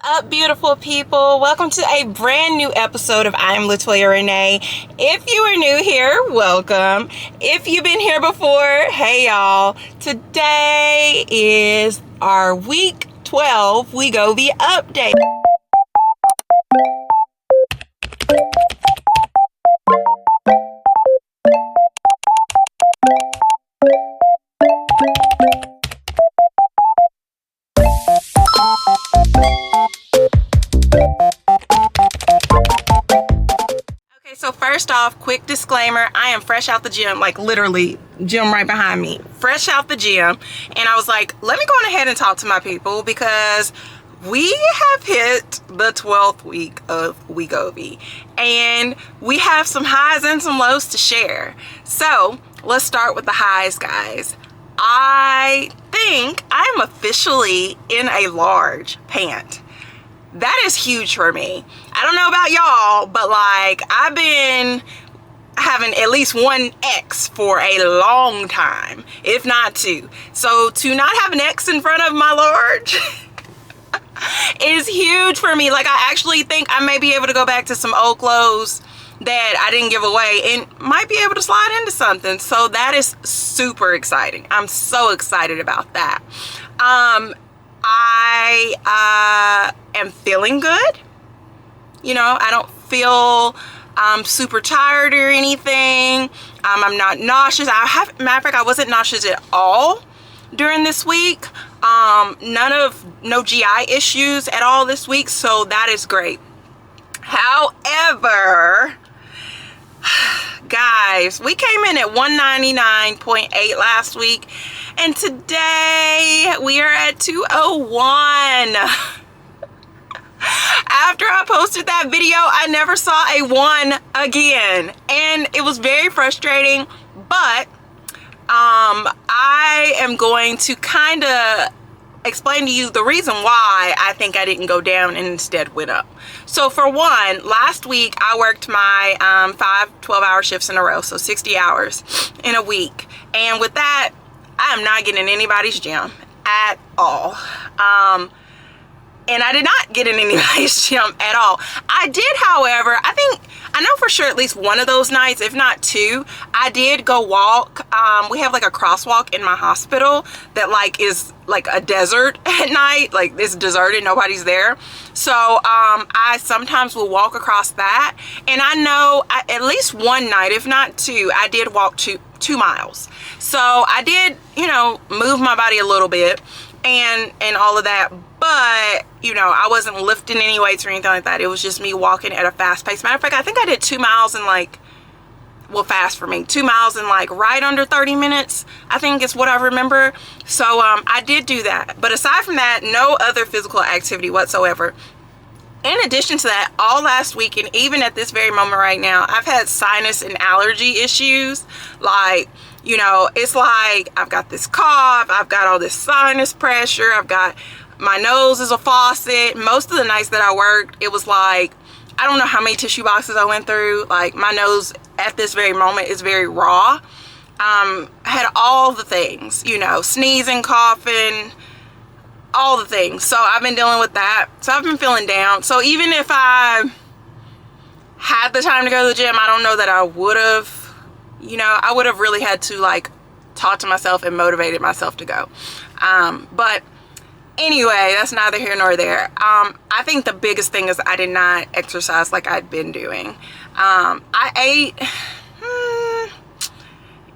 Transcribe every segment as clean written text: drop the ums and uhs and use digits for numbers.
Up, beautiful people? Welcome to a brand new episode of I Am Latoya Renee. If you are new here, welcome. If you've been here before, hey y'all. Today is our week 12 Wegovy update. So first off, quick disclaimer, I am fresh out the gym, like literally gym right behind me, fresh out the gym. And I was like, let me go ahead and talk to my people because we have hit the 12th week of Wegovy and we have some highs and some lows to share. So let's start with the highs, guys. I think I am officially in a large pant. That is huge for me. I don't know about y'all, but like I've been having at least one X for a long time, if not two. So to not have an X in front of my large is huge for me. Like I actually think I may be able to go back to some old clothes that I didn't give away and might be able to slide into something. So that is super exciting. I'm so excited about that. I am feeling good. You know, I don't feel super tired or anything. I'm not nauseous. Matter of fact, I wasn't nauseous at all during this week. No GI issues at all this week, so that is great. However, guys, we came in at 199.8 last week, and today we are at 201. After I posted that video, I never saw a 1 again, and it was very frustrating, but I am going to kind of explain to you the reason why I think I didn't go down and instead went up. So for one, last week I worked my 5 12-hour shifts in a row, so 60 hours in a week, and with that I am not getting in anybody's gym at all. And I did not get in anybody's gym at all. I did, however, I know for sure at least one of those nights, if not two, I did go walk. We have like a crosswalk in my hospital that like is like a desert at night. Like it's deserted, nobody's there. So I sometimes will walk across that. And I know at least one night, if not two, I did walk 2 miles. So I did, you know, move my body a little bit and all of that. But, you know, I wasn't lifting any weights or anything like that. It was just me walking at a fast pace. Matter of fact, I think I did 2 miles in like, well, fast for me, 2 miles in like right under 30 minutes, I think is what I remember. So I did do that. But aside from that, no other physical activity whatsoever. In addition to that, all last week and even at this very moment right now, I've had sinus and allergy issues. Like, you know, it's like I've got this cough, I've got all this sinus pressure, my nose is a faucet. Most of the nights that I worked, it was like, I don't know how many tissue boxes I went through. Like my nose at this very moment is very raw. I had all the things, you know, sneezing, coughing, all the things. So I've been dealing with that. So I've been feeling down. So even if I had the time to go to the gym, I don't know that I would have, you know, I would have really had to like talk to myself and motivated myself to go. But anyway, that's neither here nor there. I think the biggest thing is I did not exercise like I'd been doing. I ate,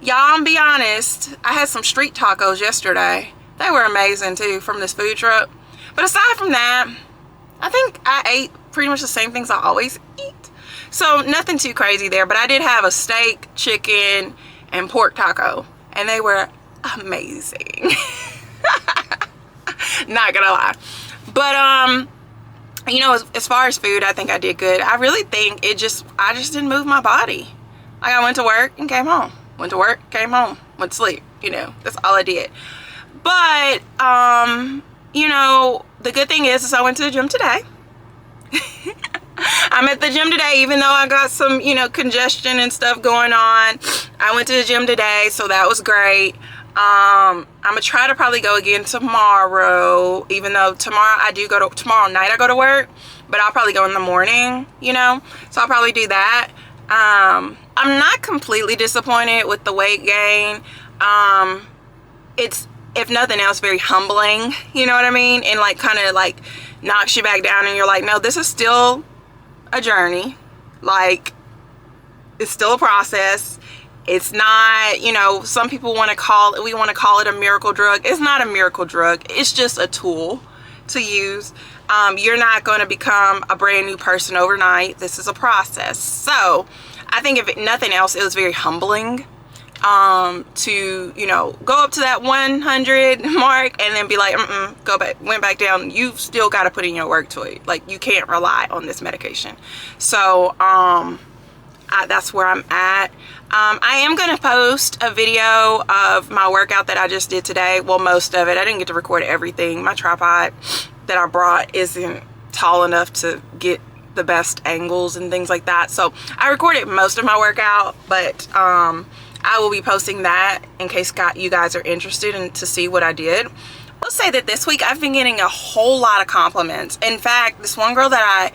y'all, I'm be honest, I had some street tacos yesterday. They were amazing too from this food truck. But aside from that, I think I ate pretty much the same things I always eat. So nothing too crazy there, but I did have a steak, chicken, and pork taco, and they were amazing. Not gonna lie. But you know, as far as food, I think I did good. I really think I just didn't move my body. Like I went to work and came home, went to work, came home, went to sleep, you know, that's all I did. But you know, the good thing is I went to the gym today. I'm at the gym today, even though I got some, you know, congestion and stuff going on. I went to the gym today, so that was great. I'm gonna try to probably go again tomorrow, even though tomorrow night I go to work, but I'll probably go in the morning, you know, so I'll probably do that. I'm not completely disappointed with the weight gain. It's, if nothing else, very humbling, you know what I mean, and like kind of like knocks you back down, and you're like, no, this is still a journey, like it's still a process. It's not, you know, some people want to call it a miracle drug. It's not a miracle drug. It's just a tool to use. You're not going to become a brand new person overnight. This is a process. So I think if nothing else, it was very humbling to, you know, go up to that 100 mark and then be like, went back down. You've still got to put in your work to it. Like, you can't rely on this medication. So that's where I'm at. I am going to post a video of my workout that I just did today. Well, most of it. I didn't get to record everything. My tripod that I brought isn't tall enough to get the best angles and things like that. So I recorded most of my workout, but I will be posting that in case you guys are interested and to see what I did. I'll say that this week I've been getting a whole lot of compliments. In fact, this one girl that I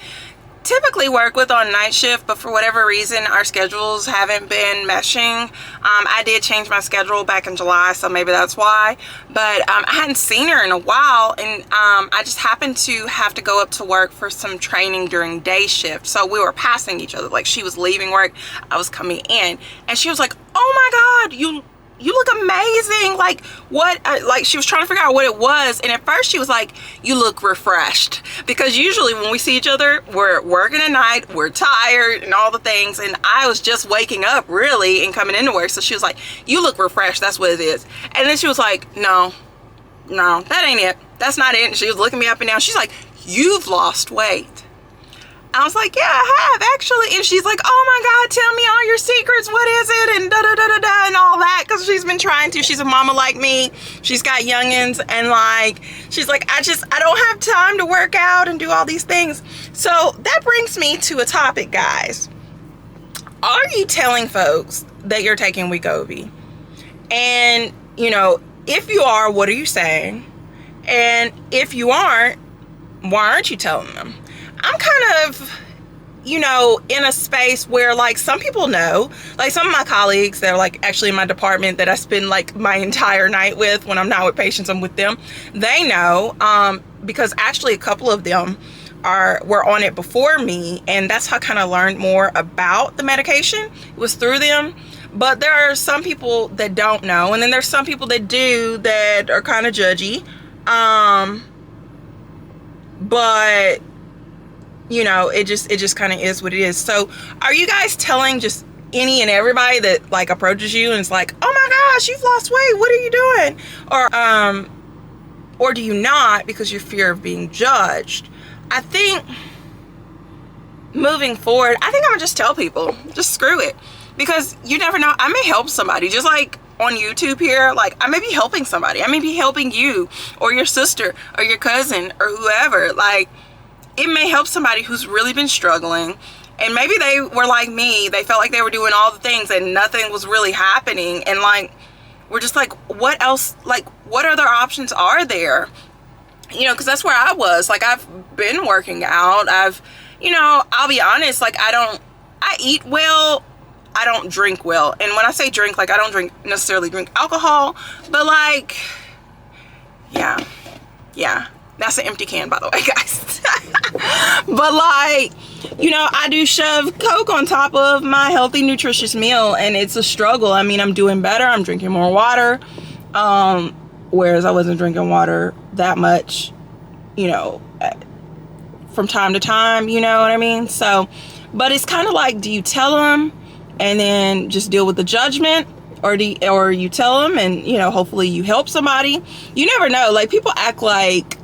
typically work with on night shift, but for whatever reason our schedules haven't been meshing. I did change my schedule back in July, so maybe that's why, but I hadn't seen her in a while, and I just happened to have to go up to work for some training during day shift, so we were passing each other. Like, she was leaving work, I was coming in, and she was like, oh my god, you look amazing. Like, what, like, she was trying to figure out what it was, and at first she was like, you look refreshed, because usually when we see each other, we're working at night, we're tired and all the things, and I was just waking up really and coming into work. So she was like, you look refreshed, that's what it is. And then she was like, no, that ain't it, that's not it. And she was looking me up and down. She's like, you've lost weight. I was like, yeah, I have actually. And she's like, oh my god, tell me all your secrets, what is it, and da da da da da and all that, because she's been trying to. She's a mama like me, she's got youngins, and like, she's like, I don't have time to work out and do all these things. So that brings me to a topic, guys. Are you telling folks that you're taking Wegovy? And, you know, if you are, what are you saying? And if you aren't, why aren't you telling them? I'm kind of, you know, in a space where, like, some people know, like some of my colleagues that are like actually in my department that I spend like my entire night with. When I'm not with patients, I'm with them. They know, because actually a couple of them were on it before me, and that's how I kind of learned more about the medication. It was through them. But there are some people that don't know, and then there's some people that do, that are kind of judgy. But you know, it just kind of is what it is. So are you guys telling just any and everybody that like approaches you and it's like, oh my gosh, you've lost weight, what are you doing? Or do you not, because you fear of being judged? I think moving forward, I think I'm gonna just tell people, just screw it, because you never know, I may help somebody. Just like on YouTube here, like, I may be helping somebody, I may be helping you or your sister or your cousin or whoever. Like, it may help somebody who's really been struggling, and maybe they were like me, they felt like they were doing all the things and nothing was really happening, and like, we're just like, what else, like, what other options are there? You know, because that's where I was. Like, I've been working out, you know, I'll be honest, like, I eat well, I don't drink well. And when I say drink, like, I don't necessarily drink alcohol, but like, yeah, that's an empty can, by the way, guys. But like, you know, I do shove Coke on top of my healthy, nutritious meal, and it's a struggle. I mean, I'm doing better, I'm drinking more water, whereas I wasn't drinking water that much, you know, from time to time, you know what I mean? So, but it's kind of like, do you tell them and then just deal with the judgment, or you tell them and, you know, hopefully you help somebody? You never know. Like, people act like,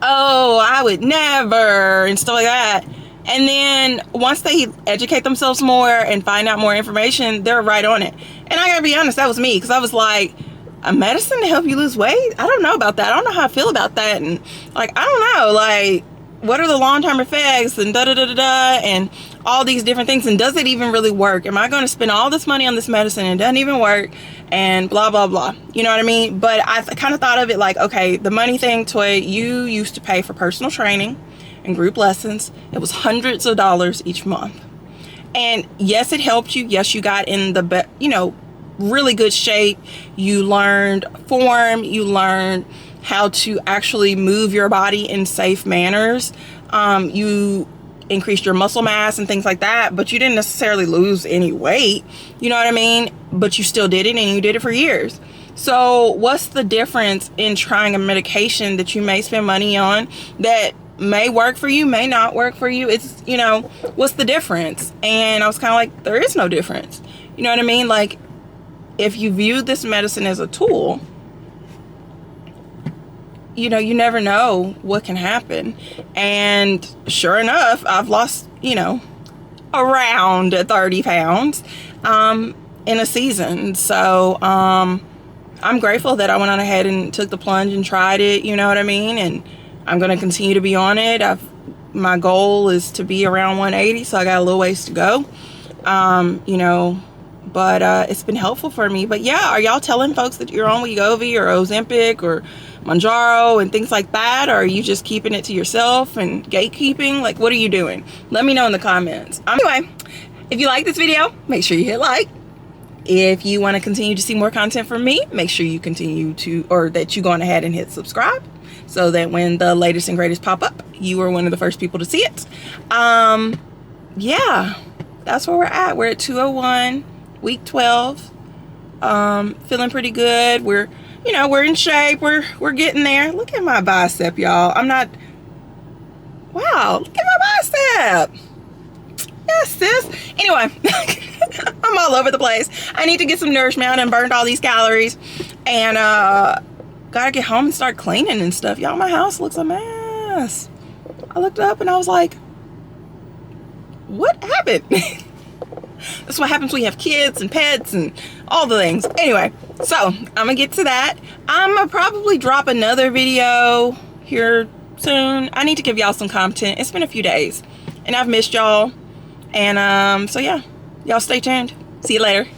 oh, I would never, and stuff like that. And then once they educate themselves more and find out more information, they're right on it. And I gotta be honest, that was me, because I was like, a medicine to help you lose weight? I don't know about that. I don't know how I feel about that. And like, I don't know, like, what are the long-term effects and da da da da da and all these different things, and does it even really work? Am I going to spend all this money on this medicine and it doesn't even work, and blah blah blah, you know what I mean? But I kind of thought of it like, okay, the money thing, Toy, you used to pay for personal training and group lessons. It was hundreds of dollars each month, and yes, it helped you. Yes, you got in the really good shape. You learned form, you learned how to actually move your body in safe manners. You increased your muscle mass and things like that, but you didn't necessarily lose any weight, you know what I mean? But you still did it, and you did it for years. So what's the difference in trying a medication that you may spend money on that may work for you, may not work for you? It's, what's the difference? And I was kind of like, there is no difference. You know what I mean? Like, if you view this medicine as a tool, you never know what can happen. And sure enough, I've lost, around 30 pounds in a season. So I'm grateful that I went on ahead and took the plunge and tried it, you know what I mean? And I'm going to continue to be on it. My goal is to be around 180, so I got a little ways to go. But it's been helpful for me. But yeah, are y'all telling folks that you're on Wegovy or Ozempic or Mounjaro and things like that? Or are you just keeping it to yourself and gatekeeping? Like, what are you doing? Let me know in the comments. Anyway, if you like this video, make sure you hit like. If you want to continue to see more content from me, make sure you that you go on ahead and hit subscribe, so that when the latest and greatest pop up, you are one of the first people to see it. Yeah, that's where we're at. We're at 201, week 12. Feeling pretty good. We're in shape. We're getting there. Look at my bicep, y'all. Wow, look at my bicep. Yes, sis. Anyway, I'm all over the place. I need to get some nourishment and burned all these calories. And gotta get home and start cleaning and stuff. Y'all, my house looks a mess. I looked up and I was like, what happened? That's what happens when you have kids and pets and all the things. Anyway, so I'm gonna get to that. I'm gonna probably drop another video here soon. I need to give y'all some content. It's been a few days and I've missed y'all. And so yeah, y'all stay tuned. See you later.